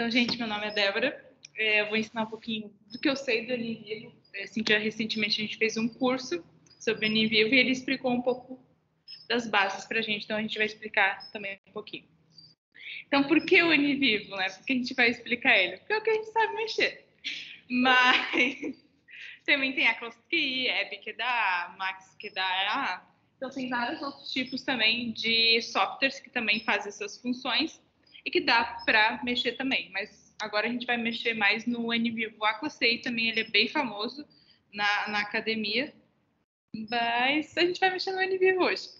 Então, gente, meu nome é Débora. Eu vou ensinar um pouquinho do que eu sei do NVivo. Assim, recentemente a gente fez um curso sobre o NVivo e ele explicou um pouco das bases para a gente. Então, a gente vai explicar também um pouquinho. Então, por que o NVivo, né? Porque a gente vai explicar ele? Porque é o que a gente sabe mexer. Mas também tem a Cloudkey, App, que é da A, Max, que é da A. Então, tem vários outros tipos também de softwares que também fazem essas funções e que dá para mexer também. Mas agora a gente vai mexer mais no NVivo Aquacei, também ele é bem famoso na academia. Mas a gente vai mexer no NVivo hoje.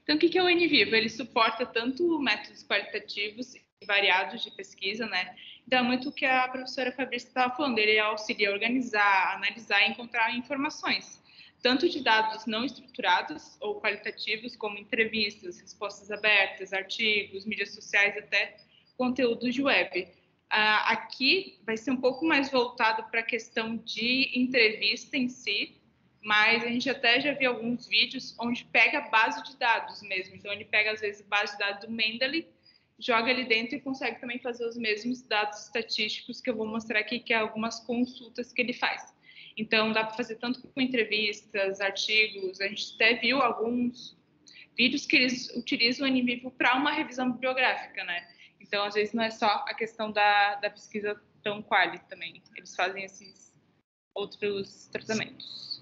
Então, o que é o NVivo? Ele suporta tanto métodos qualitativos e variados de pesquisa, né? Então, muito o que a professora Fabrícia estava falando, ele auxilia a organizar, analisar e encontrar informações, tanto de dados não estruturados ou qualitativos, como entrevistas, respostas abertas, artigos, mídias sociais, até conteúdos de web. Aqui vai ser um pouco mais voltado para a questão de entrevista em si, mas a gente até já viu alguns vídeos onde pega a base de dados mesmo. Então, ele pega, às vezes, a base de dados do Mendeley, joga ali dentro e consegue também fazer os mesmos dados estatísticos que eu vou mostrar aqui, que é algumas consultas que ele faz. Então, dá para fazer tanto com entrevistas, artigos. A gente até viu alguns vídeos que eles utilizam o NVivo para uma revisão bibliográfica, né? Então, às vezes, não é só a questão da pesquisa tão quali também. Eles fazem esses outros tratamentos.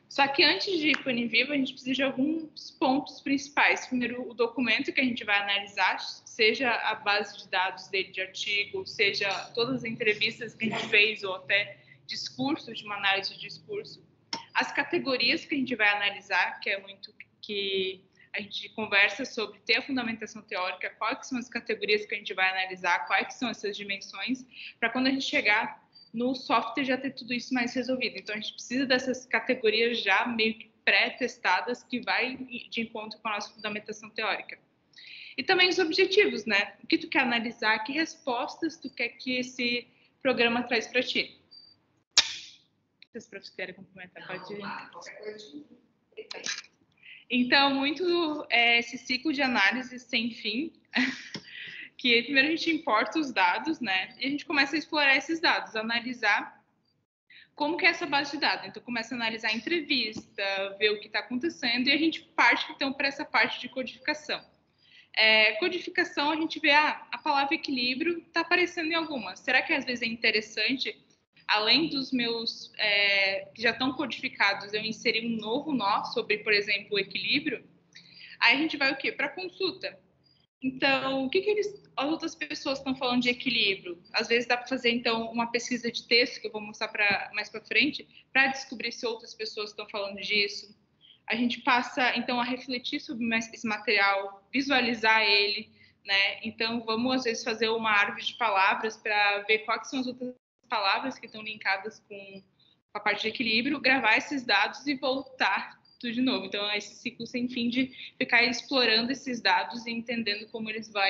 Só que antes de ir para o NVivo, a gente precisa de alguns pontos principais. Primeiro, o documento que a gente vai analisar, seja a base de dados dele de artigo, seja todas as entrevistas que a gente fez, ou até discursos, de uma análise de discurso. As categorias que a gente vai analisar, que é muito que a gente conversa sobre ter a fundamentação teórica, quais são as categorias que a gente vai analisar, quais são essas dimensões, para quando a gente chegar no software já ter tudo isso mais resolvido. Então, a gente precisa dessas categorias já meio que pré-testadas que vai de encontro com a nossa fundamentação teórica. E também os objetivos, né? O que tu quer analisar, que respostas tu quer que esse programa traz para ti. Se os professores querem complementar, pode ir. Então, muito esse ciclo de análise sem fim, que primeiro a gente importa os dados, né? E a gente começa a explorar esses dados, analisar como que é essa base de dados. Então, começa a analisar a entrevista, ver o que está acontecendo, e a gente parte, então, para essa parte de codificação. Codificação, a gente vê, a palavra equilíbrio está aparecendo em algumas. Será que, às vezes, é interessante, além dos meus que já estão codificados, eu inserir um novo nó sobre, por exemplo, o equilíbrio? Aí a gente vai o quê? Para consulta. Então, o que as outras pessoas estão falando de equilíbrio? Às vezes dá para fazer, então, uma pesquisa de texto, que eu vou mostrar mais para frente, para descobrir se outras pessoas estão falando disso. A gente passa, então, a refletir sobre esse material, visualizar ele, né? Então, vamos, às vezes, fazer uma árvore de palavras para ver quais são as outras palavras que estão linkadas com a parte de equilíbrio, gravar esses dados e voltar de novo. Então, é esse ciclo sem fim de ficar explorando esses dados e entendendo como eles vão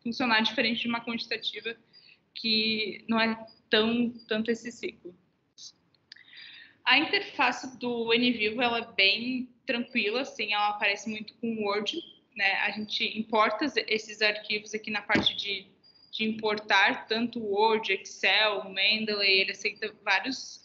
funcionar diferente de uma quantitativa que não é tanto esse ciclo. A interface do NVivo, ela é bem tranquila, assim, ela aparece muito com o Word, né? A gente importa esses arquivos aqui na parte de importar, tanto o Word, Excel, Mendeley, ele aceita vários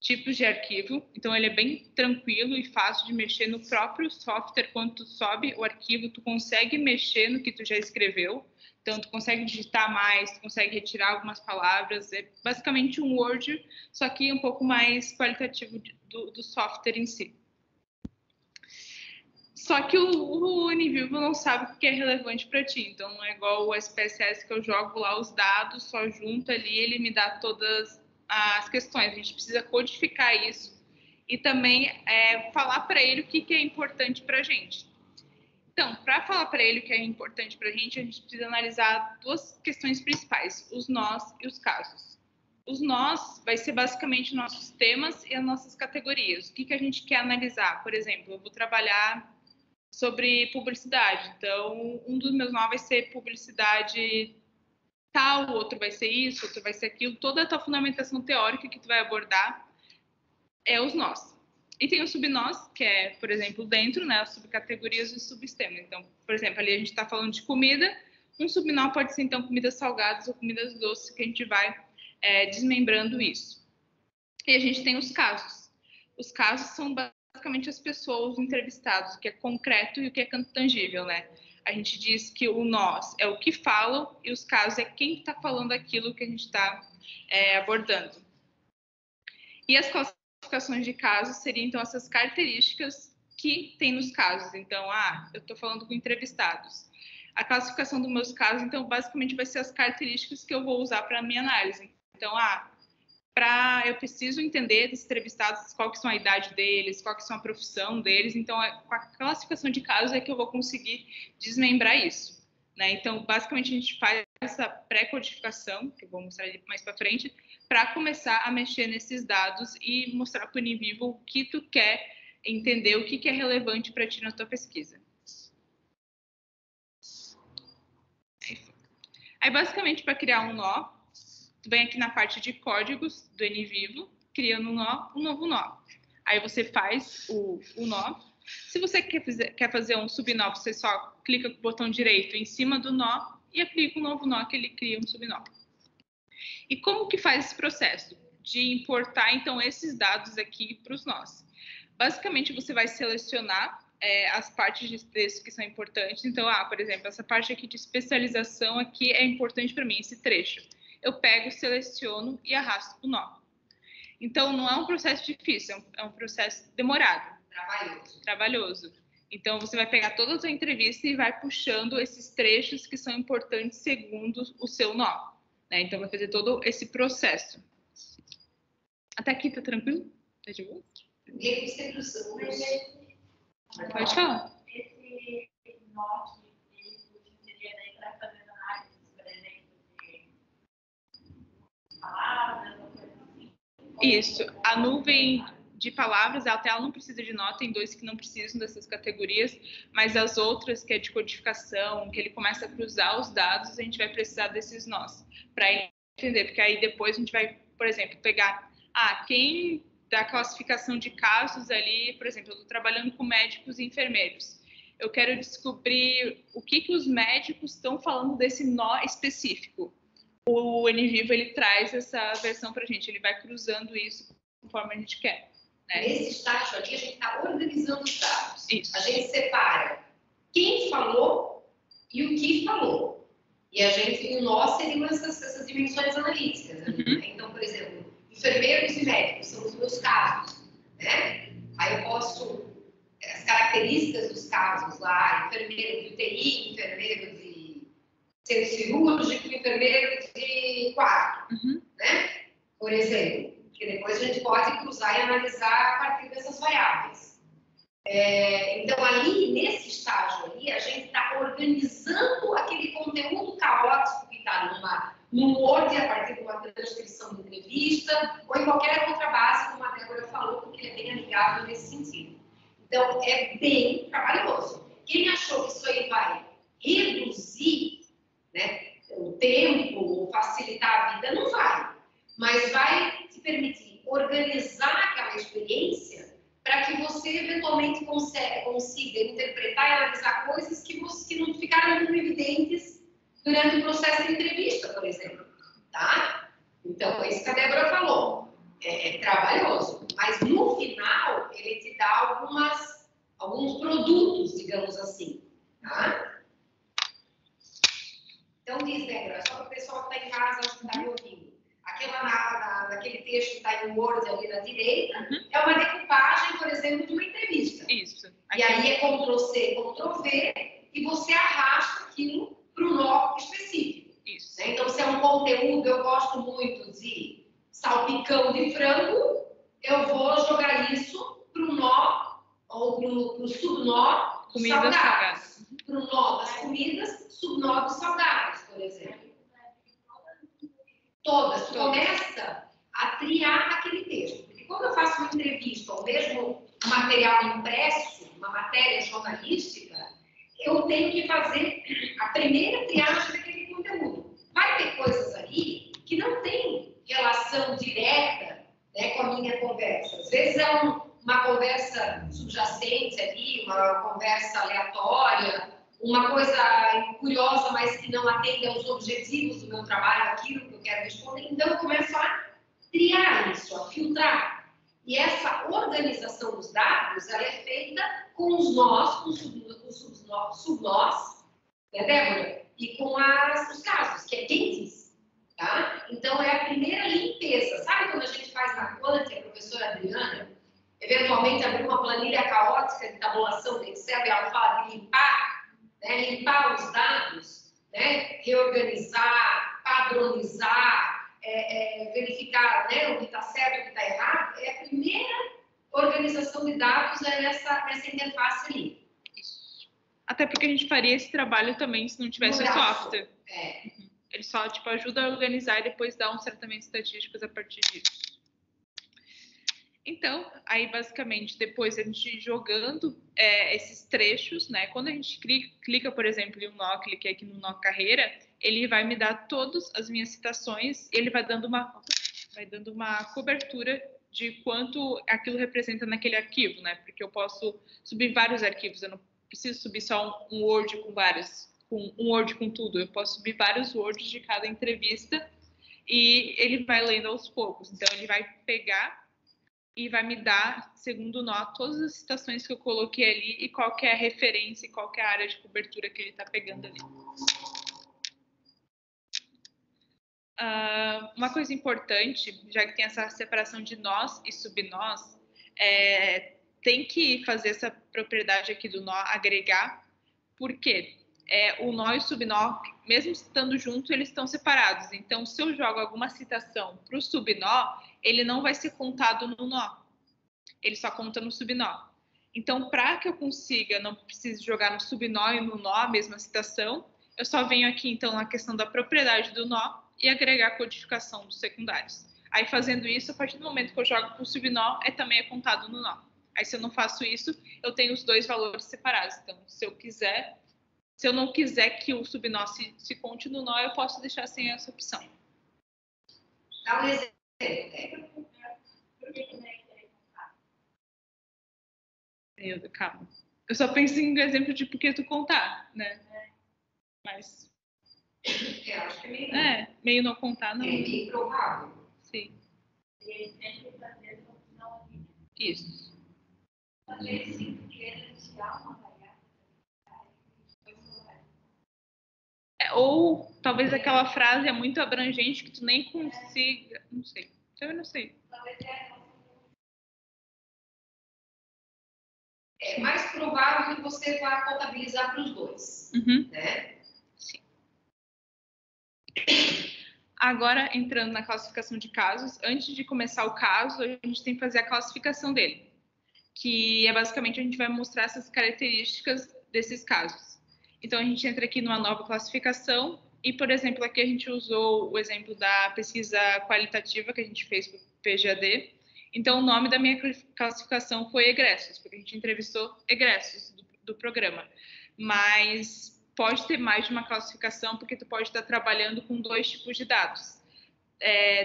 tipos de arquivo, então ele é bem tranquilo e fácil de mexer no próprio software. Quando tu sobe o arquivo, tu consegue mexer no que tu já escreveu, então tu consegue digitar mais, tu consegue retirar algumas palavras, é basicamente um Word, só que um pouco mais qualitativo do software em si. Só que o NVivo não sabe o que é relevante para ti, então não é igual o SPSS que eu jogo lá os dados, só junto ali, ele me dá todas as questões. A gente precisa codificar isso e também falar para ele o que é importante para a gente. Então, para falar para ele o que é importante para a gente precisa analisar duas questões principais, os nós e os casos. Os nós vai ser basicamente nossos temas e as nossas categorias. O que a gente quer analisar? Por exemplo, eu vou trabalhar sobre publicidade. Então, um dos meus nós vai ser publicidade tal, o outro vai ser isso, outro vai ser aquilo. Toda a tua fundamentação teórica que tu vai abordar é os nós. E tem os subnós, que é, por exemplo, dentro, né, as subcategorias e subsistemas. Então, por exemplo, ali a gente está falando de comida, Um subnó pode ser, então, comidas salgadas ou comidas doces, que a gente vai desmembrando isso. E a gente tem os casos. Os casos são basicamente as pessoas, os entrevistados, o que é concreto e o que é tangível, né? A gente diz que o nós é o que falam e os casos é quem está falando aquilo que a gente está abordando. E as classificações de casos seriam, então, essas características que tem nos casos. Então, eu estou falando com entrevistados. A classificação dos meus casos, então, basicamente vai ser as características que eu vou usar para a minha análise. Então, eu preciso entender dos entrevistados qual que são a idade deles, qual que são a profissão deles. Então, com a classificação de casos é que eu vou conseguir desmembrar isso, né? Então, basicamente, a gente faz essa pré-codificação, que eu vou mostrar mais para frente, para começar a mexer nesses dados e mostrar para o Univivo o que tu quer entender, o que é relevante para ti na tua pesquisa. Aí, basicamente, para criar um nó, tu vem aqui na parte de códigos do Univivo, criando um novo nó. Aí você faz o nó. Se você quer fazer um subnó, você só clica com o botão direito em cima do nó e aplica um novo nó que ele cria um subnó. E como que faz esse processo de importar, então, esses dados aqui para os nós? Basicamente, você vai selecionar as partes de texto que são importantes. Então, por exemplo, essa parte aqui de especialização aqui é importante para mim, esse trecho. Eu pego, seleciono e arrasto para o nó. Então, não é um processo difícil, é um processo demorado. Trabalhoso. Então, você vai pegar toda a sua entrevista e vai puxando esses trechos que são importantes segundo o seu nó, né? Então, vai fazer todo esse processo. Até aqui, tá tranquilo? Tá de boa? Pode falar. Esse nó que seria daí para fazer análise, por exemplo, de palavras, ou coisa assim. Isso. A nuvem de palavras, até ela não precisa de nó, tem 2 que não precisam dessas categorias, mas as outras, que é de codificação, que ele começa a cruzar os dados, a gente vai precisar desses nós, para entender, porque aí depois a gente vai, por exemplo, pegar, quem da classificação de casos ali, por exemplo, eu estou trabalhando com médicos e enfermeiros, eu quero descobrir o que os médicos estão falando desse nó específico. O Univivo, ele traz essa versão para a gente, ele vai cruzando isso conforme a gente quer. Né? Nesse estágio ali, a gente está organizando os dados. Isso. A gente separa quem falou e o que falou. E o nós seriam essas dimensões analíticas. Né? Então, por exemplo, enfermeiros e médicos são os meus casos. Né? Aí eu posso... As características dos casos lá, enfermeiro de UTI, enfermeiro de centro cirúrgico, enfermeiro de quarto. Né? Por exemplo. Que depois a gente pode cruzar e analisar a partir dessas variáveis. Então, ali, nesse estágio ali, a gente está organizando aquele conteúdo caótico que está num Word, a partir de uma transcrição de entrevista, ou em qualquer outra base, como a Débora falou, porque ele é bem amigável nesse sentido. Então, é bem trabalhoso. Quem achou que isso aí vai reduzir, né, o tempo, ou facilitar a vida, não vai. Mas vai te permitir organizar aquela experiência para que você eventualmente consiga interpretar e analisar coisas que não ficaram muito evidentes durante o processo de entrevista, por exemplo. Tá? Então, é isso que a Débora falou. É trabalhoso. Mas, no final, ele te dá alguns produtos, digamos assim. Tá? Então, diz, Débora, só para o pessoal que está em casa, acho que está me ouvindo. Naquele texto que está em Word ali na direita, é uma decupagem, por exemplo, de uma entrevista. Isso. E aí é Ctrl+C, Ctrl+V, e você arrasta aquilo para o nó específico. Isso. Né? Então, se é um conteúdo, eu gosto muito de salpicão de frango, eu vou jogar isso para o nó, ou para o subnó dos salgados. Para o nó das comidas, subnó dos salgados, por exemplo. Todas. Tu começa a triar aquele texto. Porque quando eu faço uma entrevista, ou mesmo um material impresso, uma matéria jornalística, eu tenho que fazer a primeira triagem daquele conteúdo. Vai ter coisas ali que não tem relação direta, né, com a minha conversa. Às vezes é uma conversa subjacente ali, uma conversa aleatória, uma coisa curiosa, mas que não atende aos objetivos do meu trabalho, aquilo que eu quero responder. Então, eu começo a triar isso, a filtrar. E essa organização dos dados, ela é feita com os nós, com os subnós, né, Débora? E com os casos, que é quem diz, tá? Então, é a primeira limpeza. Sabe quando a gente faz na Quant, a professora Adriana, eventualmente abrir uma planilha caótica de tabulação do Excel e ela fala de limpar, né? Limpar os dados, né? Reorganizar, padronizar, verificar, né, o que está certo e o que está errado. É a primeira organização de dados nessa interface ali. Isso. Até porque a gente faria esse trabalho também se não tivesse o software. Ele só ajuda a organizar e depois dá uns tratamentos estatísticos a partir disso. Então, aí basicamente, depois a gente jogando esses trechos, né? Quando a gente clica, por exemplo, em um nó, cliquei aqui no nó carreira, ele vai me dar todas as minhas citações, ele vai dando uma cobertura de quanto aquilo representa naquele arquivo, né? Porque eu posso subir vários arquivos, eu não preciso subir só um Word com um Word com tudo, eu posso subir vários Words de cada entrevista e ele vai lendo aos poucos. Então, ele vai pegar e vai me dar, segundo nó, todas as citações que eu coloquei ali e qual que é a referência e qual que é a área de cobertura que ele está pegando ali. Uma coisa importante, já que tem essa separação de nós e subnós, tem que fazer essa propriedade aqui do nó agregar, porque o nó e o subnó, mesmo estando juntos, eles estão separados. Então, se eu jogo alguma citação para o subnó, ele não vai ser contado no nó. Ele só conta no subnó. Então, para que eu consiga, não precise jogar no subnó e no nó a mesma citação, eu só venho aqui, então, na questão da propriedade do nó e agregar a codificação dos secundários. Aí, fazendo isso, a partir do momento que eu jogo para o subnó, também é contado no nó. Aí, se eu não faço isso, eu tenho os dois valores separados. Então, se eu não quiser que o subnó se conte no nó, eu posso deixar sem essa opção. Dá um exemplo. Calma. Eu só penso em exemplo de porque tu contar, né? Mas... Eu acho que é meio não contar, não. É meio provável. Sim. Isso. Talvez sim, queira tirar uma variável. Ou talvez aquela frase é muito abrangente que tu nem consiga. Não sei. Eu não sei. É mais provável que você vá contabilizar para os dois. Né? Sim. Agora, entrando na classificação de casos, antes de começar o caso, a gente tem que fazer a classificação dele, que é basicamente a gente vai mostrar essas características desses casos. Então, a gente entra aqui numa nova classificação e, por exemplo, aqui a gente usou o exemplo da pesquisa qualitativa que a gente fez para o PGAD. Então, o nome da minha classificação foi egressos, porque a gente entrevistou egressos do programa. Mas pode ter mais de uma classificação, porque tu pode estar trabalhando com 2 tipos de dados.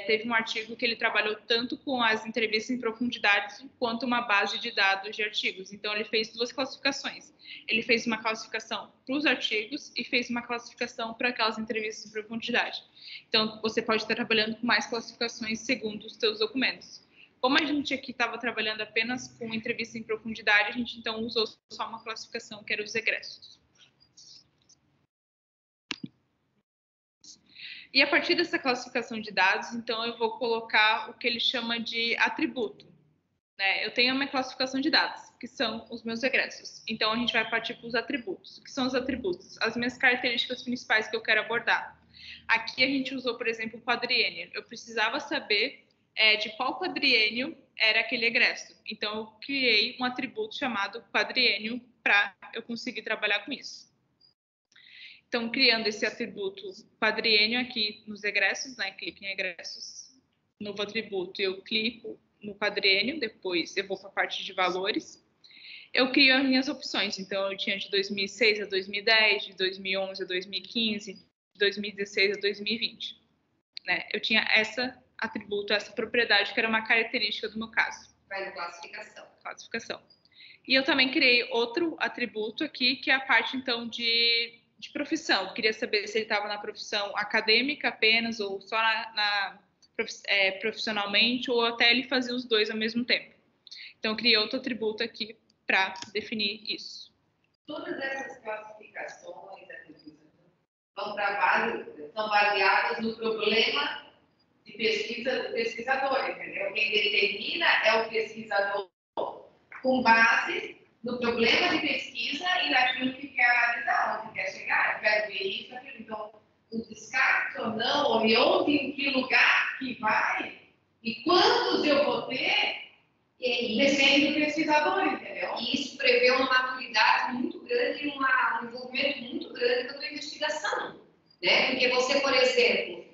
Teve um artigo que ele trabalhou tanto com as entrevistas em profundidade quanto uma base de dados de artigos. Então, ele fez 2 classificações. Ele fez uma classificação para os artigos e fez uma classificação para aquelas entrevistas em profundidade. Então, você pode estar trabalhando com mais classificações segundo os seus documentos. Como a gente aqui estava trabalhando apenas com entrevista em profundidade, a gente então usou só uma classificação, que era os egressos. E a partir dessa classificação de dados, então, eu vou colocar o que ele chama de atributo. Eu tenho a minha classificação de dados, que são os meus egressos. Então, a gente vai partir para os atributos. O que são os atributos? As minhas características principais que eu quero abordar. Aqui a gente usou, por exemplo, o quadriênio. Eu precisava saber de qual quadriênio era aquele egresso. Então, eu criei um atributo chamado quadriênio para eu conseguir trabalhar com isso. Então, criando esse atributo quadriênio aqui nos egressos, clico em egressos, novo atributo, eu clico no quadriênio, depois eu vou para a parte de valores, eu crio as minhas opções. Então, eu tinha de 2006 a 2010, de 2011 a 2015, de 2016 a 2020. Eu tinha essa atributo, essa propriedade, que era uma característica do meu caso. Vai no classificação. Classificação. E eu também criei outro atributo aqui, que é a parte, então, de profissão. Eu queria saber se ele estava na profissão acadêmica apenas, ou só profissionalmente, ou até ele fazia os dois ao mesmo tempo. Então, eu criei outro atributo aqui para definir isso. Todas essas classificações são baseadas no problema de pesquisa do pesquisador, entendeu? Quem determina é o pesquisador com base no problema de pesquisa e naquilo que quer analisar, onde quer chegar. Eu quero ver isso, aquilo. Então, o descarte ou não, e onde, em que lugar que vai, e quantos eu vou ter, depende do pesquisador, entendeu? E isso prevê uma maturidade muito grande e um envolvimento muito grande da tua investigação, né? Porque você, por exemplo,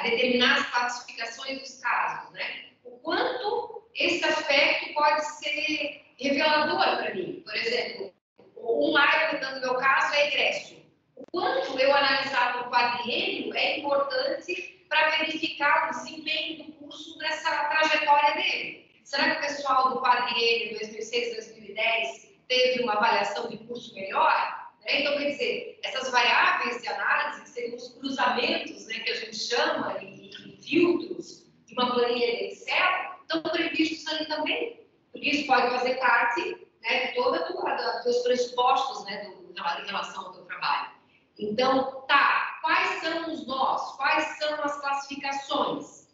determinar as classificações dos casos, né? O quanto esse aspecto pode ser revelador para mim. Por exemplo, um área no meu caso é egrégio. O quanto eu analisar no quadriênio é importante para verificar o desempenho do curso nessa trajetória dele. Será que o pessoal do quadriênio 2006-2010 teve uma avaliação de curso melhor? Né? Então, quer dizer, essas variáveis de análise, que seriam os cruzamentos, né, que a gente chama, e filtros de uma planilha de Excel, estão previstos ali também. Porque isso pode fazer parte, né, de todos os pressupostos, né, em relação ao teu trabalho. Então, tá, quais são os nós? Quais são as classificações?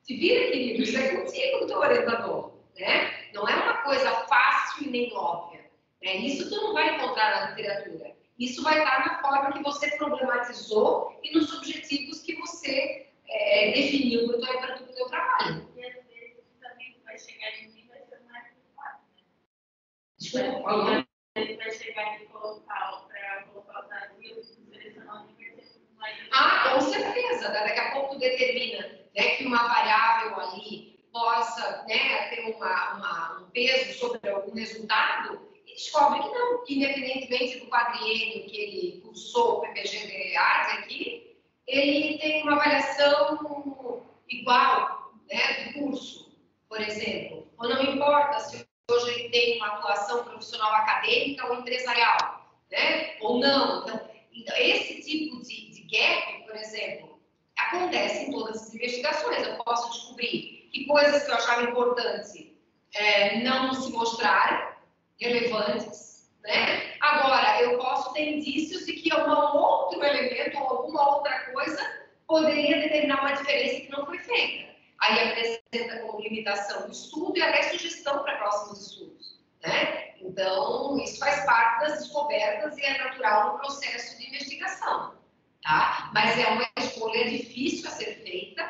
Se vira, querido, isso é contigo, teu orientador, né? Não é uma coisa fácil e nem óbvia. Né? Isso tu não vai encontrar na literatura. Isso vai estar na forma que você problematizou e nos objetivos que você definiu para o teu trabalho. E às vezes também vai chegar em mim, vai ser mais fácil, né? Desculpa, Ele vai chegar e colocar os navios, selecionar o com certeza. Daqui a pouco determina, né, que uma variável ali possa, né, ter um peso sobre algum resultado e descobre que não, que independentemente do quadriênio que ele cursou o PPG de ARDS aqui, ele tem uma avaliação igual, né, do curso, por exemplo. Ou não importa se hoje ele tem uma atuação profissional acadêmica ou empresarial, né, ou não. Então esse tipo de gap, por exemplo, acontece em todas as investigações. Eu posso descobrir que coisas que eu achava importantes não se mostraram relevantes, né? Agora, eu posso ter indícios de que algum outro elemento ou alguma outra coisa poderia determinar uma diferença que não foi feita. Aí apresenta como limitação o estudo e até sugestão para próximos estudos, né? Então, isso faz parte das descobertas e é natural no processo de investigação, tá? Mas é uma escolha difícil a ser feita,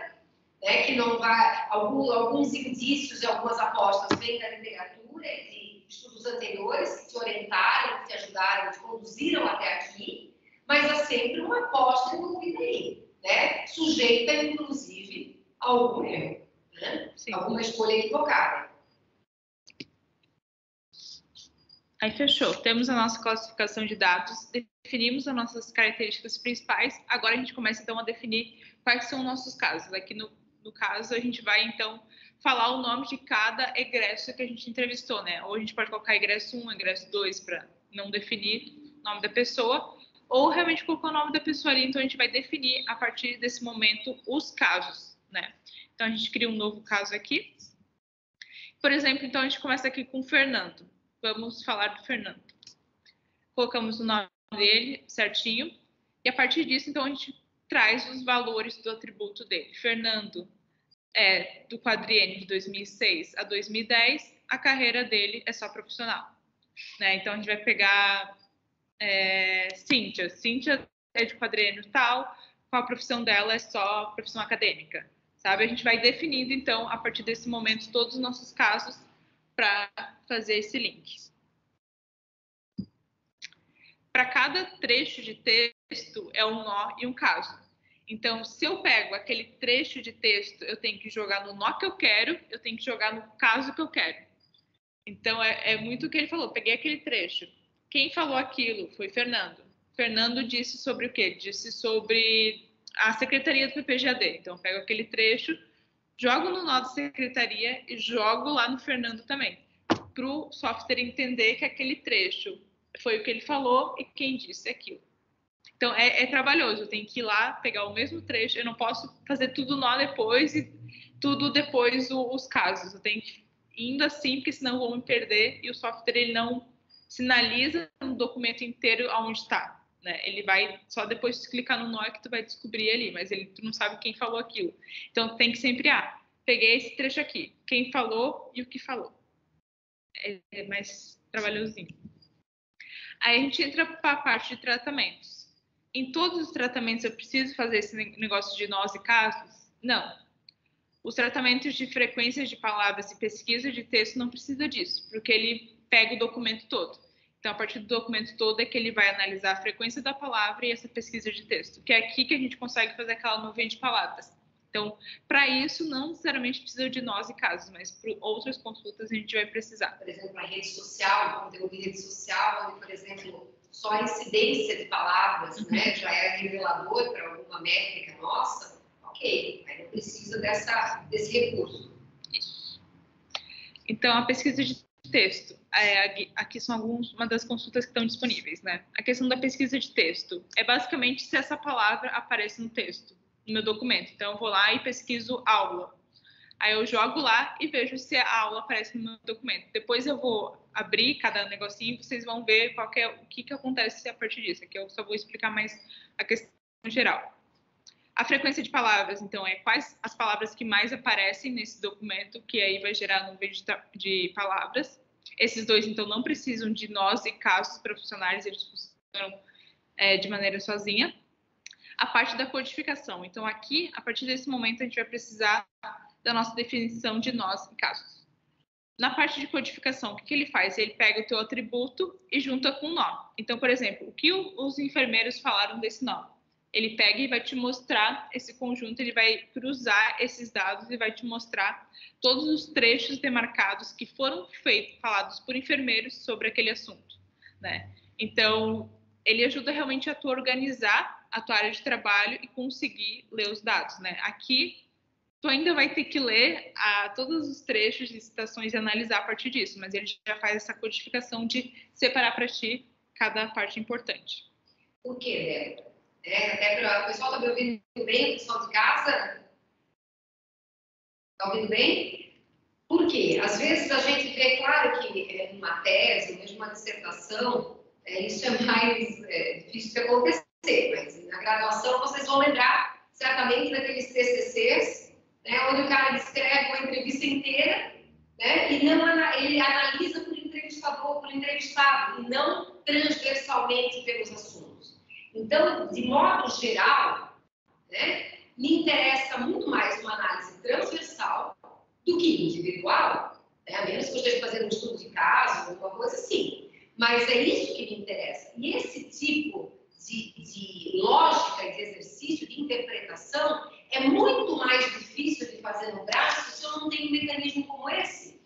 né? Que não vai... Alguns indícios e algumas apostas vêm da literatura e de estudos anteriores que te orientaram, que te ajudaram, te conduziram até aqui, mas há sempre uma aposta envolvida aí, né? Sujeita, inclusive, a algum erro, né? Alguma escolha equivocada. Aí fechou. Temos a nossa classificação de dados, definimos as nossas características principais, agora a gente começa então a definir quais são os nossos casos. Aqui no caso, a gente vai então falar o nome de cada egresso que a gente entrevistou, né? Ou a gente pode colocar egresso 1, egresso 2 para não definir o nome da pessoa, ou realmente colocar o nome da pessoa ali, então a gente vai definir a partir desse momento os casos, né? Então a gente cria um novo caso aqui. Por exemplo, então a gente começa aqui com o Fernando. Vamos falar do Fernando. Colocamos o nome dele certinho. E a partir disso, então, a gente traz os valores do atributo dele. Fernando é do quadriênio de 2006 a 2010. A carreira dele é só profissional, né? Então, a gente vai pegar Cíntia. Cíntia é de quadriênio tal. Qual a profissão dela é só profissão acadêmica, sabe? A gente vai definindo, então, a partir desse momento, todos os nossos casos para fazer esse link. Para cada trecho de texto é um nó e um caso. Então, se eu pego aquele trecho de texto, eu tenho que jogar no nó que eu quero, eu tenho que jogar no caso que eu quero. Então, é muito o que ele falou. Peguei aquele trecho. Quem falou aquilo foi Fernando. Fernando disse sobre o quê? Disse sobre a secretaria do PPG-AD. Então, eu pego aquele trecho, jogo no nó da secretaria e jogo lá no Fernando também. para o software entender que aquele trecho foi o que ele falou e quem disse aquilo. Então, é trabalhoso, eu tenho que ir lá, pegar o mesmo trecho, eu não posso fazer tudo nó depois e tudo depois os casos. Eu tenho que ir indo assim, porque senão eu vou me perder e o software ele não sinaliza no documento inteiro aonde está. Né? Ele vai, só depois de clicar no nó que tu vai descobrir ali, mas tu não sabe quem falou aquilo. Então, tem que sempre, peguei esse trecho aqui, quem falou e o que falou. É mais trabalhosinho. Aí a gente entra para a parte de tratamentos. Em todos os tratamentos eu preciso fazer esse negócio de nós e casos? Não. Os tratamentos de frequências de palavras e pesquisa de texto não precisa disso, porque ele pega o documento todo. Então, a partir do documento todo é que ele vai analisar a frequência da palavra e essa pesquisa de texto, que é aqui que a gente consegue fazer aquela nuvem de palavras. Então, para isso, não necessariamente precisa de nós e casos, mas para outras consultas a gente vai precisar. Por exemplo, a rede social, conteúdo de rede social, onde, por exemplo, só a incidência de palavras, né, já é revelador para alguma métrica nossa, ok, aí não precisa desse recurso. Isso. Então, a pesquisa de texto, aqui são uma das consultas que estão disponíveis, né? A questão da pesquisa de texto é basicamente se essa palavra aparece no texto, no meu documento. Então, eu vou lá e pesquiso aula. Aí eu jogo lá e vejo se a aula aparece no meu documento. Depois eu vou abrir cada negocinho e vocês vão ver o que acontece a partir disso. Aqui eu só vou explicar mais a questão geral. A frequência de palavras, então, é quais as palavras que mais aparecem nesse documento, que aí vai gerar a nuvem de palavras. Esses dois, então, não precisam de nós e casos profissionais, eles funcionam de maneira sozinha. A parte da codificação. Então, aqui, a partir desse momento, a gente vai precisar da nossa definição de nós e casos. Na parte de codificação, o que ele faz? Ele pega o teu atributo e junta com o nó. Então, por exemplo, o que os enfermeiros falaram desse nó? Ele pega e vai te mostrar esse conjunto, ele vai cruzar esses dados e vai te mostrar todos os trechos demarcados que foram falados por enfermeiros sobre aquele assunto, né? Então, ele ajuda realmente a tu organizar a tua área de trabalho e conseguir ler os dados, né? Aqui, tu ainda vai ter que ler todos os trechos de citações e analisar a partir disso, mas ele já faz essa codificação de separar para ti cada parte importante. Por quê, Débora? Até para o pessoal está me ouvindo bem, o pessoal de casa? Está ouvindo bem? Por quê? Às vezes a gente vê, claro que numa tese, mesmo uma dissertação, isso é mais difícil de acontecer, mas na graduação vocês vão lembrar certamente daqueles TCCs, né, onde o cara descreve uma entrevista inteira, né, e ele analisa por entrevistador, por entrevistado, e não transversalmente pelos assuntos. Então, de modo geral, né, me interessa muito mais uma análise transversal do que individual, né, a menos que eu esteja fazendo um estudo de caso, alguma coisa assim. Mas é isso que me interessa. E esse tipo de lógica e de exercício, de interpretação, é muito mais difícil de fazer no braço se eu não tenho um mecanismo como esse.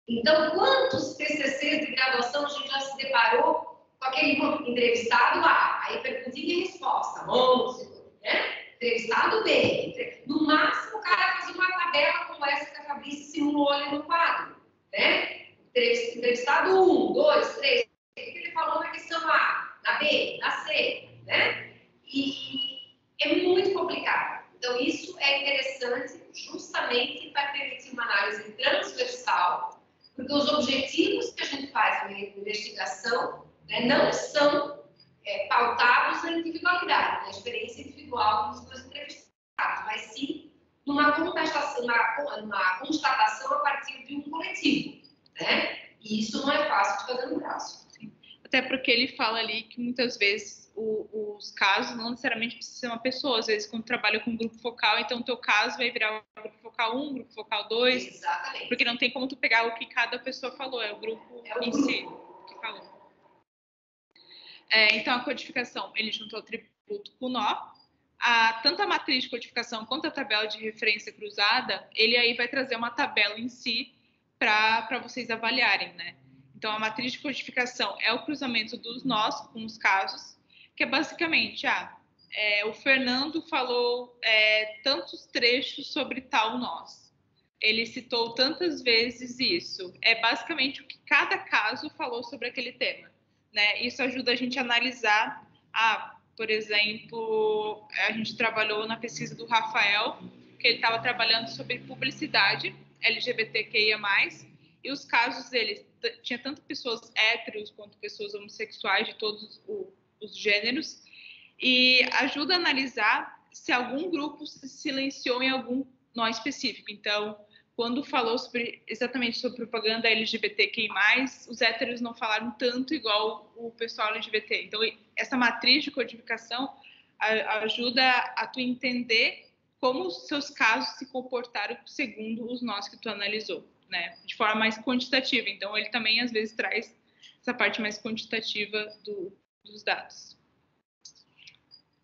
Então, quantos TCCs de graduação a gente já se deparou com aquele entrevistado A, aí perguntinha e resposta, né? Entrevistado B. No máximo, o cara faz uma tabela como essa que a Fabrícia simulou ali no quadro, né? Entrevistado 1, 2, 3, o que ele falou na questão A, na B, na C, né? E é muito complicado. Então, isso é interessante justamente para permitir uma análise transversal, porque os objetivos que a gente faz na investigação, né, não são pautados na individualidade, na experiência individual dos meus entrevistados, mas sim numa constatação a partir de um coletivo, né? E isso não é fácil de fazer no braço. Sim. Até porque ele fala ali que muitas vezes os casos não necessariamente precisam ser uma pessoa, às vezes quando trabalha com grupo focal, então o teu caso vai virar o grupo focal 1, grupo focal 2, exatamente, porque não tem como tu pegar o que cada pessoa falou, é o grupo em si que falou. Então, a codificação, ele juntou o atributo com o nó. Tanto a matriz de codificação quanto a tabela de referência cruzada, ele aí vai trazer uma tabela em si para vocês avaliarem, né? Então, a matriz de codificação é o cruzamento dos nós com os casos, que é basicamente, o Fernando falou tantos trechos sobre tal nós. ele citou tantas vezes isso. É basicamente o que cada caso falou sobre aquele tema, né? Isso ajuda a gente a analisar, por exemplo, a gente trabalhou na pesquisa do Rafael, que ele estava trabalhando sobre publicidade LGBTQIA+, e os casos dele tinha tanto pessoas héteros quanto pessoas homossexuais de todos os gêneros, e ajuda a analisar se algum grupo se silenciou em algum nó específico. Então, quando falou exatamente sobre propaganda LGBTQI+, os héteros não falaram tanto igual o pessoal LGBT. Então, essa matriz de codificação ajuda a tu entender como os seus casos se comportaram segundo os nós que tu analisou, né? De forma mais quantitativa. Então, ele também, às vezes, traz essa parte mais quantitativa dos dados.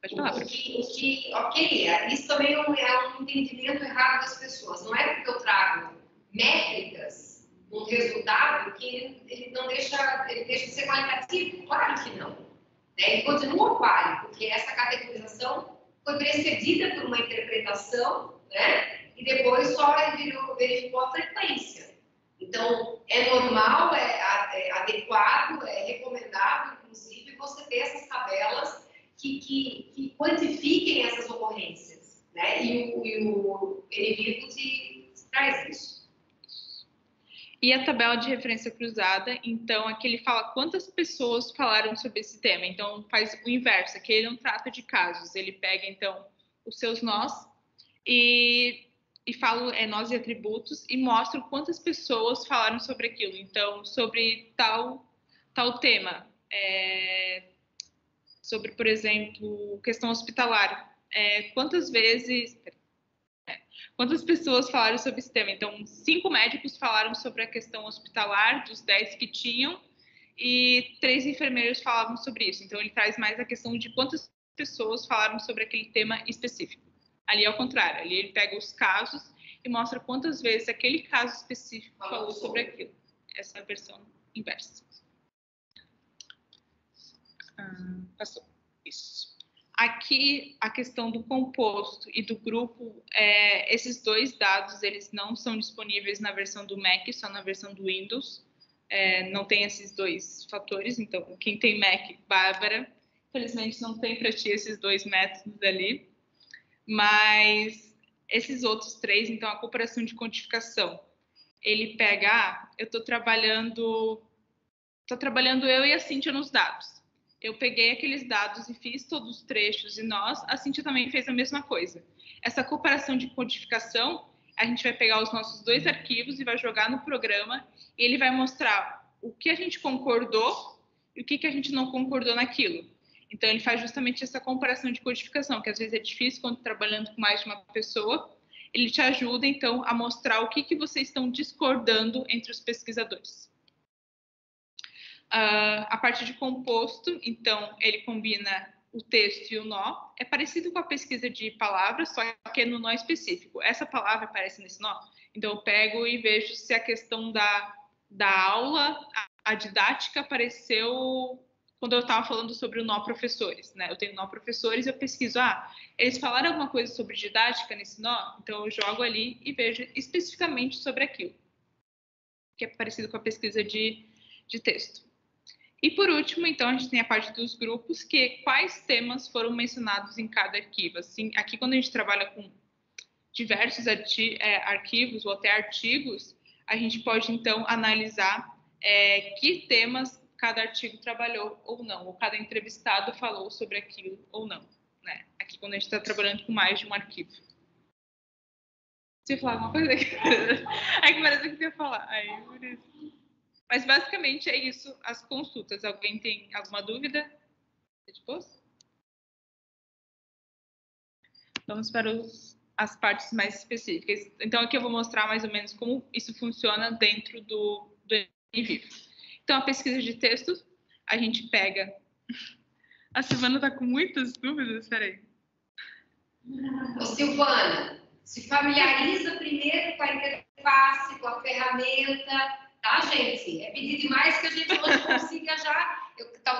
Pode falar, Ok, isso também é um entendimento errado das pessoas. Não é porque eu trago métricas no resultado que ele não deixa, ele deixa de ser qualitativo. Claro que não. Né? Ele continua quali, porque essa categorização foi precedida por uma interpretação, né? E depois só verificou a frequência. Então, é normal, é adequado, é recomendável, inclusive, você ter essas tabelas que quantifiquem essas ocorrências, né? E o NVIDIA te traz isso. E a tabela de referência cruzada, então, aqui ele fala quantas pessoas falaram sobre esse tema. Então, faz o inverso, aqui ele não trata de casos, ele pega, então, os seus nós e fala nós e atributos e mostra quantas pessoas falaram sobre aquilo. Então, sobre tal tema, sobre, por exemplo, questão hospitalar. Quantas pessoas falaram sobre esse tema? Então, 5 médicos falaram sobre a questão hospitalar, dos 10 que tinham, e 3 enfermeiros falavam sobre isso. Então, ele traz mais a questão de quantas pessoas falaram sobre aquele tema específico. Ali é o contrário, ali ele pega os casos e mostra quantas vezes aquele caso específico falou sobre aquilo. Essa é a versão inversa. Passou. Isso. Aqui, a questão do composto e do grupo, esses dois dados, eles não são disponíveis na versão do Mac, só na versão do Windows. Não tem esses dois fatores, então, quem tem Mac, Bárbara, infelizmente não tem para ti esses dois métodos ali, mas esses outros 3, então, a comparação de quantificação, ele pega, eu estou trabalhando eu e a Cíntia nos dados. Eu peguei aqueles dados e fiz todos os trechos e a Cíntia também fez a mesma coisa. Essa comparação de quantificação, a gente vai pegar os nossos 2 arquivos e vai jogar no programa e ele vai mostrar o que a gente concordou e o que a gente não concordou naquilo. Então, ele faz justamente essa comparação de codificação, que às vezes é difícil quando trabalhando com mais de uma pessoa. Ele te ajuda, então, a mostrar o que vocês estão discordando entre os pesquisadores. A parte de composto, então, ele combina o texto e o nó. É parecido com a pesquisa de palavras, só que é no nó específico. Essa palavra aparece nesse nó. Então, eu pego e vejo se a questão da aula, a didática, apareceu quando eu estava falando sobre o nó professores, né? Eu tenho nó professores, eu pesquiso, eles falaram alguma coisa sobre didática nesse nó? Então, eu jogo ali e vejo especificamente sobre aquilo, que é parecido com a pesquisa de texto. E, por último, então, a gente tem a parte dos grupos, que é quais temas foram mencionados em cada arquivo. Assim, aqui, quando a gente trabalha com diversos arquivos ou até artigos, a gente pode, então, analisar que temas cada artigo trabalhou ou não, ou cada entrevistado falou sobre aquilo ou não, né? Aqui, quando a gente está trabalhando com mais de um arquivo. Você ia falar alguma coisa? É que parece que você ia falar. Aí, por isso. Mas, basicamente, é isso, as consultas. Alguém tem alguma dúvida? Vamos para as partes mais específicas. Então, aqui eu vou mostrar mais ou menos como isso funciona dentro do NVIDIA. Então, a pesquisa de textos, a gente pega... A Silvana está com muitas dúvidas, espera aí. Ô, Silvana, se familiariza primeiro com a interface, com a ferramenta... Tá, gente? É pedir demais que a gente hoje consiga já...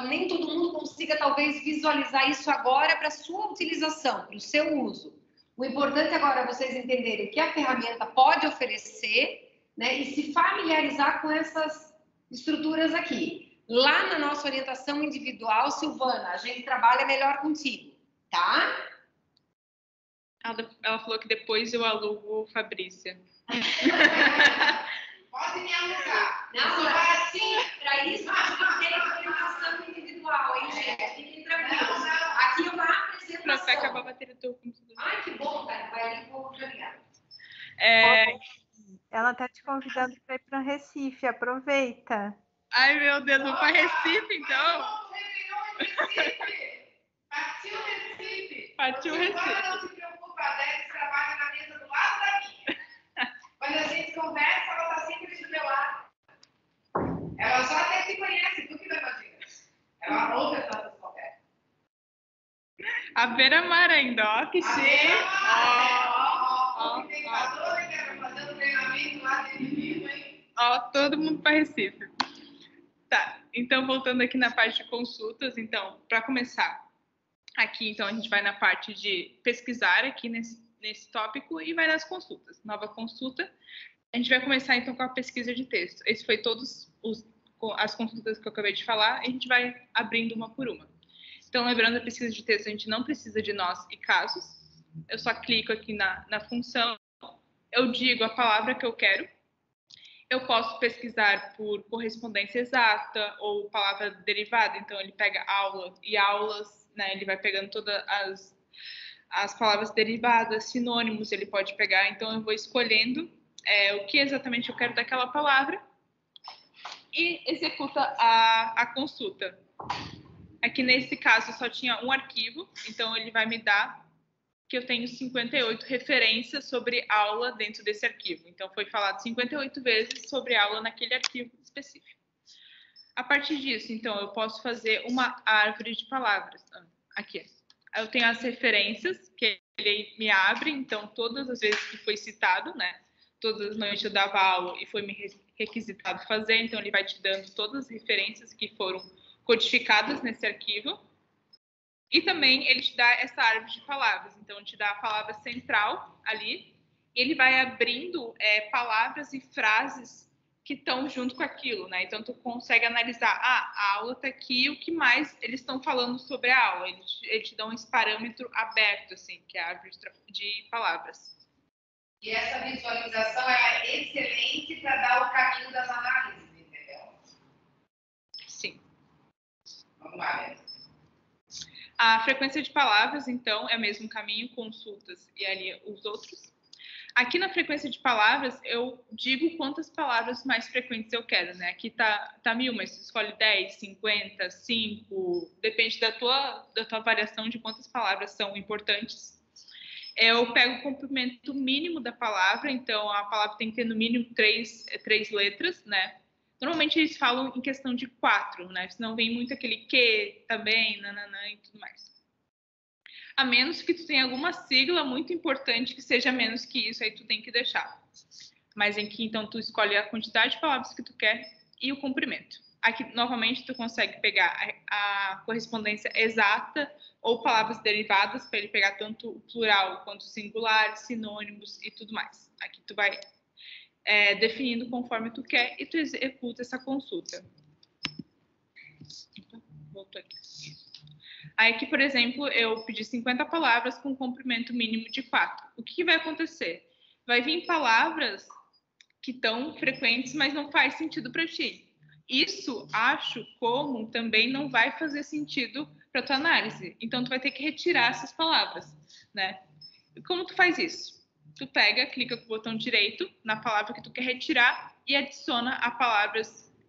nem todo mundo consiga, talvez, visualizar isso agora para a sua utilização, para o seu uso. O importante agora é vocês entenderem o que a ferramenta pode oferecer, né? E se familiarizar com essas estruturas aqui. Lá na nossa orientação individual, Silvana, a gente trabalha melhor contigo, tá? Ela falou que depois eu alugo Fabrícia. Pode me alugar. Não, Só vai assim. para isso a gente tem orientação individual, hein, gente? Fiquem tranquilos. Não. Aqui é uma Vai apresentação. acabar a bateria do teu computador. Ai, que bom, cara. Vai ali que eu vou ligar. Ela tá te convidando para ir para Recife, aproveita. Ai, meu Deus, vou para Recife, então. Vamos, Réveillon em Recife. Partiu Recife. Partiu Recife. Silvana, não se preocupa, a Débora trabalha na mesa do lado da minha. Quando a gente conversa, ela tá sempre do meu lado. Ela só até se conhece, tu que vai fazer. Ela ouve as nossas conversas. A beira-mar ainda, ó, que chique. Ó, que tentadora, que era fazendo treinamento lá de vivo, hein? Ó, todo mundo para Recife. Tá, então voltando aqui na parte de consultas, então, para começar, aqui então a gente vai na parte de pesquisar aqui nesse tópico e vai nas consultas. Nova consulta, a gente vai começar então com a pesquisa de texto. Esse foi todas as consultas que eu acabei de falar, e a gente vai abrindo uma por uma. Então, lembrando, a pesquisa de texto, a gente não precisa de nós e casos. Eu só clico aqui na função, eu digo a palavra que eu quero. Eu posso pesquisar por correspondência exata ou palavra derivada. Então, ele pega aula e aulas, né? Ele vai pegando todas as palavras derivadas, sinônimos, ele pode pegar. Então, eu vou escolhendo o que exatamente eu quero daquela palavra e executa a consulta. Aqui, nesse caso, só tinha um arquivo, então ele vai me dar que eu tenho 58 referências sobre aula dentro desse arquivo. Então, foi falado 58 vezes sobre aula naquele arquivo específico. A partir disso, então, eu posso fazer uma árvore de palavras. Aqui. Eu tenho as referências, que ele me abre, então, todas as vezes que foi citado, né? Todas as noites eu dava aula e foi me requisitado fazer, então ele vai te dando todas as referências que foram codificadas nesse arquivo. E também ele te dá essa árvore de palavras. Então, te dá a palavra central ali. E ele vai abrindo palavras e frases que estão junto com aquilo, né? Então, tu consegue analisar. A aula está aqui, o que mais eles estão falando sobre a aula. Ele te dá esse parâmetro aberto, assim, que é a árvore de palavras. E essa visualização é excelente para dar o caminho das análises, entendeu? Sim. Vamos lá, né? A frequência de palavras, então, é o mesmo caminho, consultas e ali os outros. Aqui na frequência de palavras, eu digo quantas palavras mais frequentes eu quero, né? Aqui tá 1000, mas você escolhe 10, 50, 5, depende da tua variação de quantas palavras são importantes. Eu pego o comprimento mínimo da palavra, então a palavra tem que ter no mínimo 3 letras, né? Normalmente eles falam em questão de 4, né? Senão vem muito aquele que também, nananã e tudo mais. A menos que tu tenha alguma sigla muito importante que seja menos que isso, aí tu tem que deixar. Mas em que, então, tu escolhe a quantidade de palavras que tu quer e o comprimento. Aqui, novamente, tu consegue pegar a correspondência exata ou palavras derivadas, para ele pegar tanto o plural quanto o singular, sinônimos e tudo mais. Aqui tu vai definindo conforme tu quer e tu executa essa consulta. Voltou aqui. Aí aqui, por exemplo, eu pedi 50 palavras com comprimento mínimo de 4. O que vai acontecer? Vai vir palavras que estão frequentes, mas não faz sentido para ti. Isso, acho, como também não vai fazer sentido para tua análise. Então, tu vai ter que retirar essas palavras, né? E como tu faz isso? Tu pega, clica com o botão direito na palavra que tu quer retirar e adiciona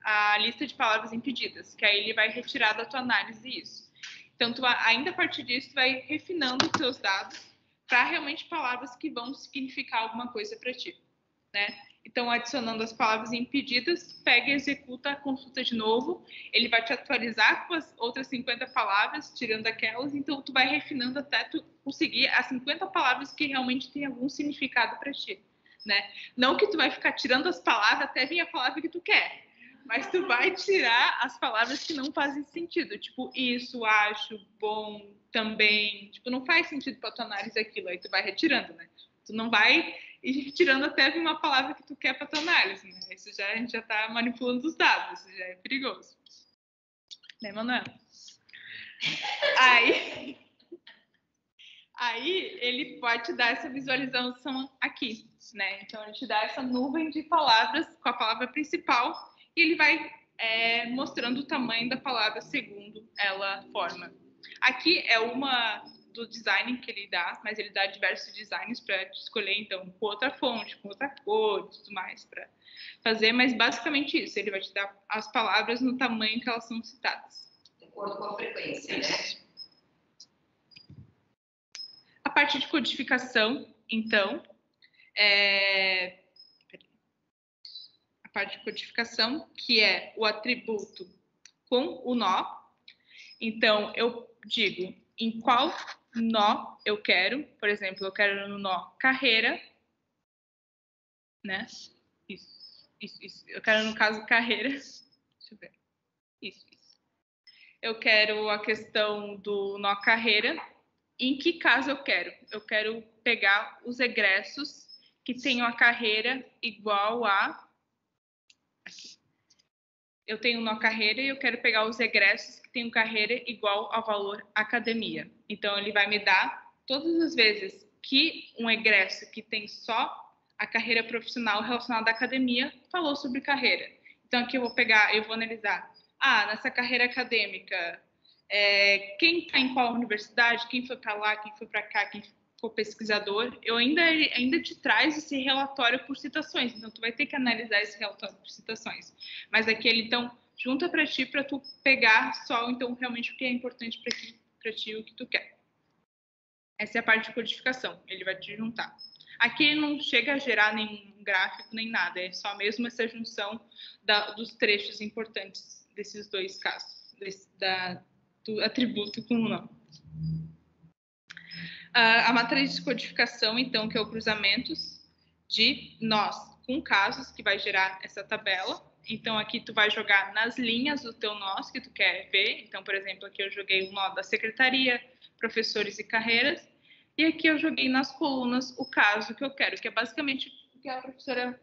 a lista de palavras impedidas, que aí ele vai retirar da tua análise isso. Então, tu, ainda a partir disso, tu vai refinando os teus dados para realmente palavras que vão significar alguma coisa para ti, né? Então, adicionando as palavras impedidas, pega e executa a consulta de novo. Ele vai te atualizar com as outras 50 palavras, tirando aquelas. Então, tu vai refinando até tu conseguir as 50 palavras que realmente têm algum significado para ti, né? Não que tu vai ficar tirando as palavras até vir a palavra que tu quer. Mas tu vai tirar as palavras que não fazem sentido. Tipo, isso, acho, bom, também. Tipo, não faz sentido para tua análise aquilo. Aí tu vai retirando, né? Tu não vai ir retirando até uma palavra que tu quer para tua análise, né? Isso já, a gente já tá manipulando os dados. Isso já é perigoso. Né, Manuel? Aí ele pode te dar essa visualização aqui, né? Então, ele te dá essa nuvem de palavras com a palavra principal e ele vai mostrando o tamanho da palavra segundo ela forma. Aqui é uma do design que ele dá, mas ele dá diversos designs para escolher, então, com outra fonte, com outra cor e tudo mais para fazer, mas basicamente isso, ele vai te dar as palavras no tamanho que elas são citadas. De acordo com a frequência, né? A parte de codificação, então, a parte de codificação, que é o atributo com o nó. Então, eu digo em qual nó eu quero. Por exemplo, eu quero no nó carreira, né? Isso. Eu quero, no caso, carreira. Deixa eu ver. Isso. Eu quero a questão do nó carreira. Em que caso eu quero? Eu quero pegar os egressos que tenham a carreira igual a... Aqui. Eu tenho uma carreira e eu quero pegar os egressos que tenham carreira igual ao valor academia. Então, ele vai me dar todas as vezes que um egresso que tem só a carreira profissional relacionada à academia falou sobre carreira. Então, aqui eu vou analisar. Nessa carreira acadêmica... quem está em qual universidade, quem foi para lá, quem foi para cá, quem for pesquisador, ainda te traz esse relatório por citações, então tu vai ter que analisar esse relatório por citações. Mas aqui ele então junta para ti para tu pegar só então realmente o que é importante para ti, o que tu quer. Essa é a parte de codificação, ele vai te juntar. Aqui ele não chega a gerar nenhum gráfico nem nada, é só mesmo essa junção dos trechos importantes desses dois casos, do atributo com o nó. A matriz de codificação, então, que é o cruzamentos de nós com casos, que vai gerar essa tabela. Então, aqui tu vai jogar nas linhas do teu nós que tu quer ver. Então, por exemplo, aqui eu joguei o nó da secretaria, professores e carreiras. E aqui eu joguei nas colunas o caso que eu quero, que é basicamente o que a professora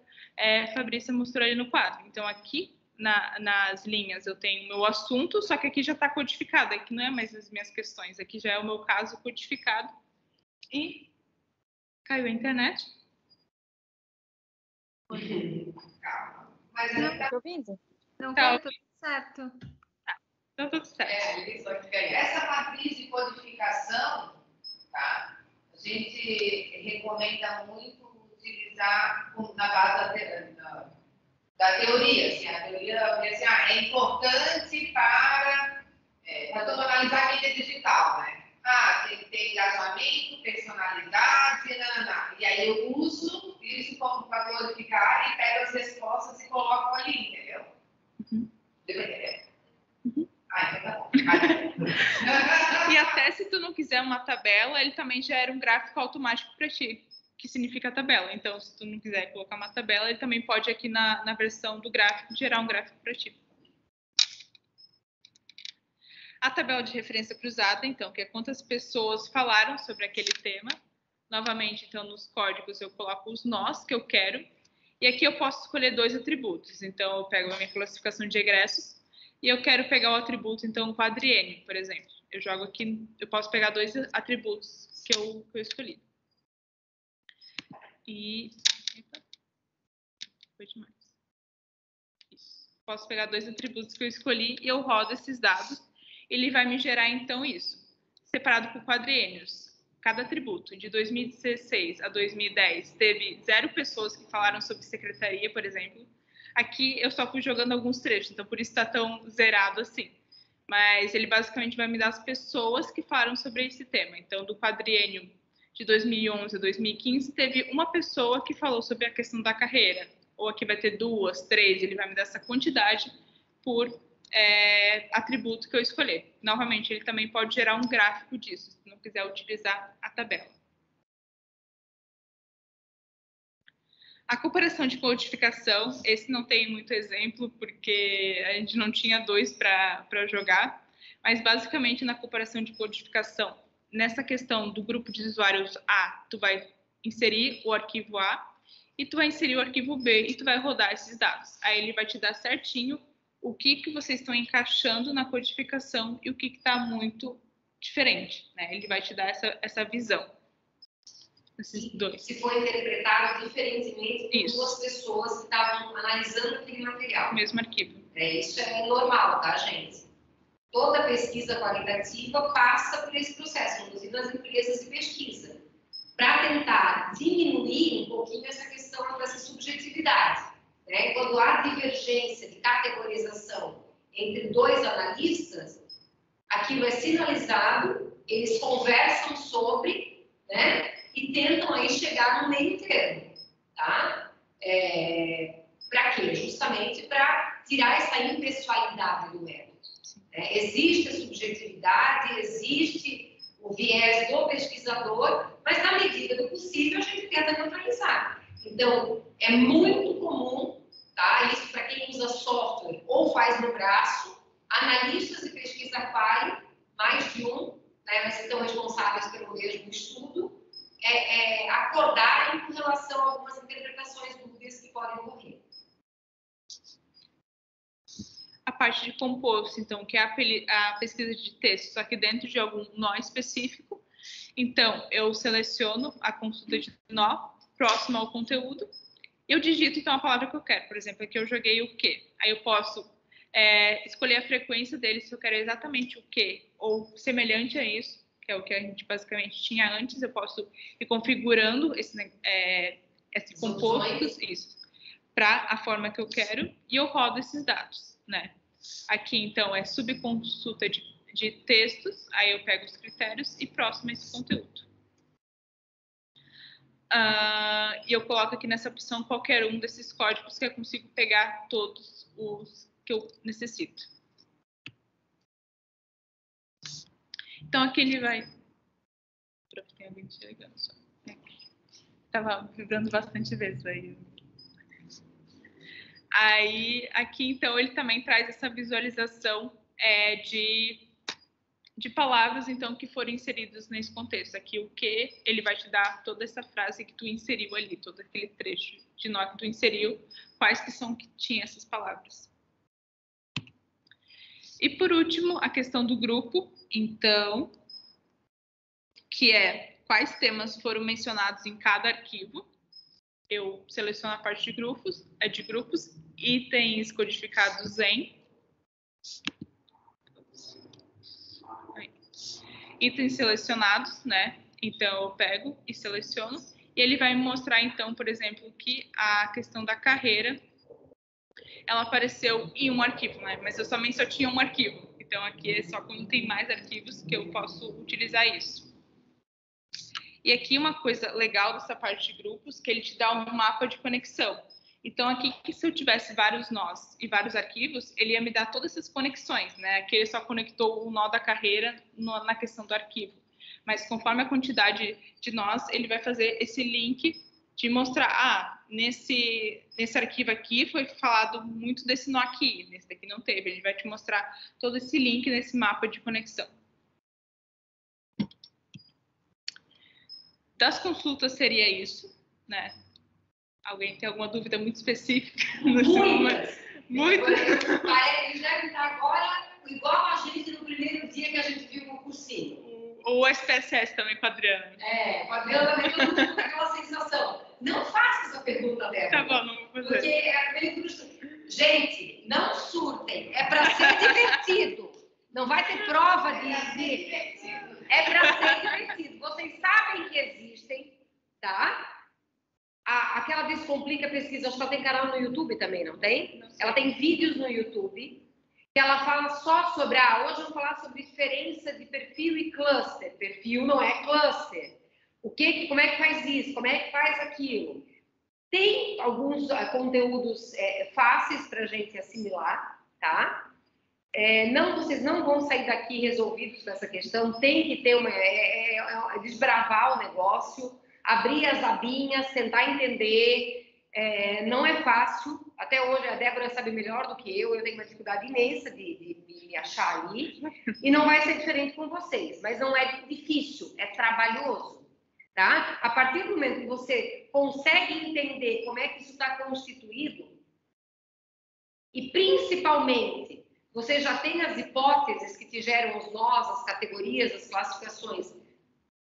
Fabrícia mostrou ali no quadro. Então, aqui nas linhas eu tenho o meu assunto, só que aqui já está codificado, aqui não é mais as minhas questões, aqui já é o meu caso codificado. E caiu a internet. Mas Não, tá ouvindo? Não, Tá tudo certo. Então, tudo certo. Essa matriz de codificação, tá? A gente recomenda muito utilizar na base da teoria. Assim, a teoria diz assim, é importante para todo analisar a mídia digital, né? Tem que ter engajamento, personalidade, e aí eu uso isso como para codificar e pego as respostas e coloco ali, entendeu? Deu pra entender? Então tá bom. E até se tu não quiser uma tabela, ele também gera um gráfico automático para ti, que significa tabela. Então, se tu não quiser colocar uma tabela, ele também pode aqui na versão do gráfico gerar um gráfico para ti. A tabela de referência cruzada, então, que é quantas pessoas falaram sobre aquele tema. Novamente, então, nos códigos eu coloco os nós que eu quero. E aqui eu posso escolher 2 atributos. Então, eu pego a minha classificação de egressos e eu quero pegar o atributo, então, quadriênio, por exemplo. Eu jogo aqui, eu posso pegar 2 atributos que eu escolhi. E... Eita, foi demais. Isso. Posso pegar 2 atributos que eu escolhi e eu rodo esses dados. Ele vai me gerar, então, isso. Separado por quadriênios. Cada atributo, de 2016 a 2010, teve 0 pessoas que falaram sobre secretaria, por exemplo. Aqui eu só fui jogando alguns trechos, então por isso está tão zerado assim. Mas ele basicamente vai me dar as pessoas que falaram sobre esse tema. Então, do quadriênio de 2011 a 2015, teve uma pessoa que falou sobre a questão da carreira. Ou aqui vai ter 2, 3, ele vai me dar essa quantidade por atributo que eu escolher. Novamente, ele também pode gerar um gráfico disso, se não quiser utilizar a tabela. A cooperação de codificação, esse não tem muito exemplo, porque a gente não tinha dois para jogar, mas basicamente na cooperação de codificação, nessa questão do grupo de usuários A, tu vai inserir o arquivo A e tu vai inserir o arquivo B e tu vai rodar esses dados. Aí ele vai te dar certinho o que vocês estão encaixando na codificação e o que está muito diferente, né? Ele vai te dar essa visão. Esses dois. Se for interpretado diferentemente por duas pessoas que estavam analisando aquele material. Mesmo arquivo. Isso é normal, tá, gente? Toda pesquisa qualitativa passa por esse processo, inclusive nas empresas de pesquisa, para tentar diminuir um pouquinho essa questão dessa subjetividade. Né? Quando há divergência de categorização entre dois analistas, aquilo é sinalizado, eles conversam sobre, né? E tentam aí chegar no meio termo, tá? Para quê? Justamente para tirar essa impessoalidade do método. Existe a subjetividade, existe o viés do pesquisador, mas na medida do possível a gente tenta neutralizar. Então, é muito comum, tá? Isso para quem usa software ou faz no braço, analistas de pesquisa quali, mais de um, né, mas estão responsáveis pelo mesmo estudo, acordarem com relação a algumas interpretações dúvidas que podem ocorrer. A parte de composto, então, que é a pesquisa de texto, só que dentro de algum nó específico. Então, eu seleciono a consulta de nó próximo ao conteúdo e eu digito, então, a palavra que eu quero. Por exemplo, aqui eu joguei o quê? Aí eu posso escolher a frequência dele, se eu quero exatamente o quê, ou semelhante a isso, que é o que a gente basicamente tinha antes. Eu posso ir configurando esse composto, isso, para a forma que eu quero, e eu rodo esses dados, né? Aqui, então, é subconsulta de textos, aí eu pego os critérios e próximo a esse conteúdo. E eu coloco aqui nessa opção qualquer um desses códigos que eu consigo pegar todos os que eu necessito. Então, aqui ele vai... Tem alguém te ligando só. Estava vibrando bastante vezes aí. Aí, aqui, então, ele também traz essa visualização de palavras, então, que foram inseridas nesse contexto. Aqui, o que, ele vai te dar toda essa frase que tu inseriu ali, todo aquele trecho de nó que tu inseriu, quais que são que tinha essas palavras. E, por último, a questão do grupo, então, que é quais temas foram mencionados em cada arquivo. Eu seleciono a parte de grupos, itens codificados em itens selecionados, né? Então eu pego e seleciono e ele vai me mostrar, então, por exemplo, que a questão da carreira ela apareceu em um arquivo, né? Mas eu somente só tinha um arquivo. Então aqui é só quando tem mais arquivos que eu posso utilizar isso. E aqui uma coisa legal dessa parte de grupos, que ele te dá um mapa de conexão. Então aqui, que se eu tivesse vários nós e vários arquivos, ele ia me dar todas essas conexões, né? Aqui ele só conectou o nó da carreira na questão do arquivo. Mas conforme a quantidade de nós, ele vai fazer esse link de mostrar, nesse arquivo aqui foi falado muito desse nó aqui, nesse daqui não teve. Ele vai te mostrar todo esse link nesse mapa de conexão. Das consultas seria isso, né? Alguém tem alguma dúvida muito específica? Muitas! Muitas! Eles devem estar agora igual a gente no primeiro dia que a gente viu o cursinho. Ou o SPSS também com a Adriana. Com a Adriana também todo mundo com aquela sensação. Não faça essa pergunta dela. Tá bom, não vou fazer. Porque é meio frustrante. Gente, não surtem. É para ser divertido. Não vai ter prova de... É para ser divertido. Vocês sabem que existem, tá? Aquela Descomplica Pesquisa, acho que ela tem canal no YouTube também, não tem? Ela tem vídeos no YouTube que ela fala só sobre... hoje vamos falar sobre diferença de perfil e cluster. Perfil não é cluster. Como é que faz isso? Como é que faz aquilo? Tem alguns conteúdos fáceis para a gente assimilar, tá? Vocês não vão sair daqui resolvidos dessa questão. Tem que ter desbravar o negócio, abrir as abinhas, tentar entender. Não é fácil. Até hoje a Débora sabe melhor do que eu tenho uma dificuldade imensa de me achar ali. E não vai ser diferente com vocês. Mas não é difícil, é trabalhoso. Tá? A partir do momento que você consegue entender como é que isso está constituído, e principalmente você já tem as hipóteses que te geram os nós, as categorias, as classificações,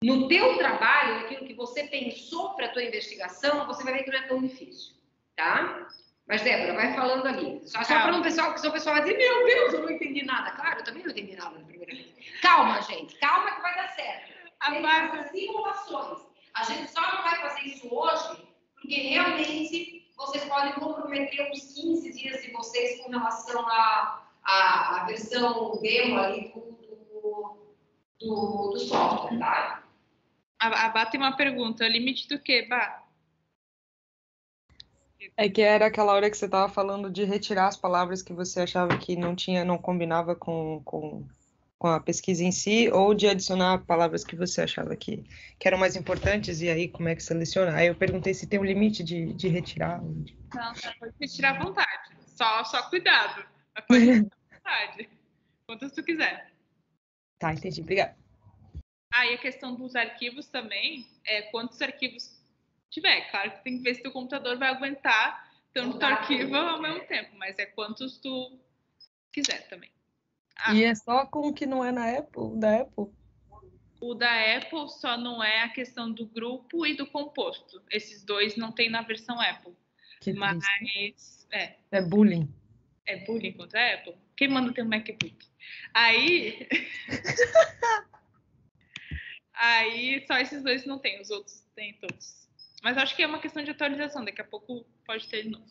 no teu trabalho, naquilo que você pensou para a tua investigação, você vai ver que não é tão difícil, tá? Mas, Débora, vai falando ali. Só para um pessoal, porque senão o pessoal vai dizer, meu Deus, eu não entendi nada. Claro, eu também não entendi nada na primeira vez. Calma, gente. Calma que vai dar certo. Tem essas simulações. A gente só não vai fazer isso hoje, porque realmente vocês podem comprometer uns 15 dias de vocês com relação à versão demo ali do software, tá? A Bá tem uma pergunta. Limite do quê, Bá? É que era aquela hora que você estava falando de retirar as palavras que você achava que não combinava com a pesquisa em si, ou de adicionar palavras que você achava que eram mais importantes, e aí como é que seleciona? Aí eu perguntei se tem um limite de retirar. Não, pode retirar à vontade. Só cuidado. Pode retirar à vontade. Quantas tu quiser. Tá, entendi. Obrigada. E a questão dos arquivos também, quantos arquivos tiver. Claro que tem que ver se teu computador vai aguentar tanto arquivo ao mesmo tempo, mas é quantos tu quiser também. E é só com o que não é da Apple? O da Apple só não é a questão do grupo e do composto. Esses dois não tem na versão Apple. Mas é bullying. É bullying contra a Apple? Quem manda ter um MacBook? Aí só esses dois não tem, os outros tem todos. Mas acho que é uma questão de atualização, daqui a pouco pode ter de novo.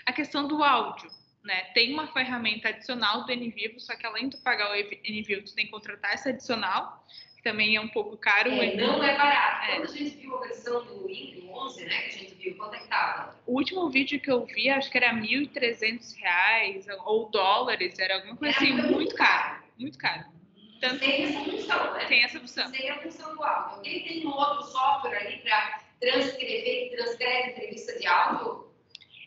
A questão do áudio, né? Tem uma ferramenta adicional do NVivo, só que além de pagar o NVivo, tu tem que contratar essa adicional, que também é um pouco caro. Não é barato. Quando a gente viu a versão do Windows 11, né, que a gente viu, quanto é que estava? O último vídeo que eu vi, acho que era R$1.300 ou dólares, era alguma coisa assim, muito caro. Muito caro. Tanto tem essa função, né? Tem essa função. Tem a função do áudio. Alguém tem um outro software ali para transcreve entrevista de áudio?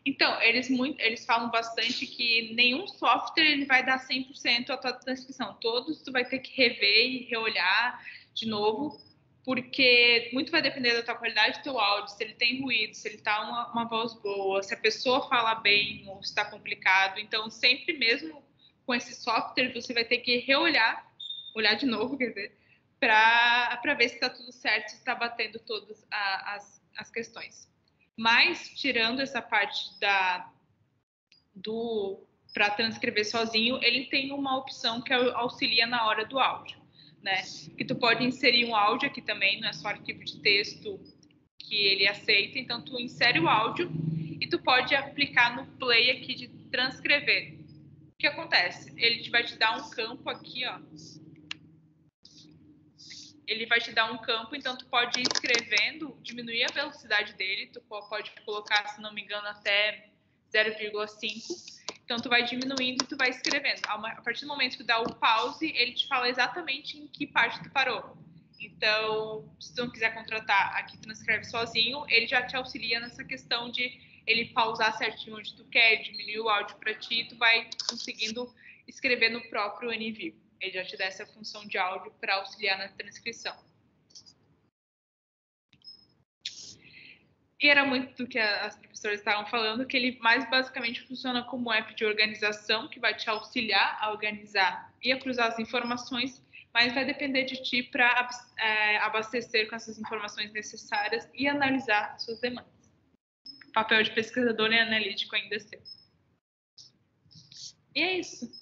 Então, eles falam bastante que nenhum software ele vai dar 100% a tua transcrição. Todos tu vai ter que rever e reolhar de novo, porque muito vai depender da tua qualidade do teu áudio, se ele tem ruído, se ele tá uma voz boa, se a pessoa fala bem ou se está complicado. Então, sempre mesmo com esse software, você vai ter que olhar de novo, quer dizer, para ver se está tudo certo, se está batendo todas as questões. Mas, tirando essa parte para transcrever sozinho, ele tem uma opção que auxilia na hora do áudio, né? Que tu pode inserir um áudio aqui também, não é só arquivo de texto que ele aceita, então tu insere o áudio e tu pode aplicar no play aqui de transcrever. O que acontece? Ele vai te dar um campo aqui, ó. Ele vai te dar um campo, então tu pode ir escrevendo, diminuir a velocidade dele, tu pode colocar, se não me engano, até 0,5. Então tu vai diminuindo e tu vai escrevendo. A partir do momento que tu dá o pause, ele te fala exatamente em que parte tu parou. Então, se tu não quiser contratar aqui transcreve sozinho, ele já te auxilia nessa questão de ele pausar certinho onde tu quer, diminuir o áudio para ti, e tu vai conseguindo escrever no próprio NVivo. Ele já te dá essa função de áudio para auxiliar na transcrição. E era muito do que as professoras estavam falando, que ele mais basicamente funciona como app de organização, que vai te auxiliar a organizar e a cruzar as informações, mas vai depender de ti para abastecer com essas informações necessárias e analisar suas demandas. O papel de pesquisador e analítico ainda é seu. E é isso.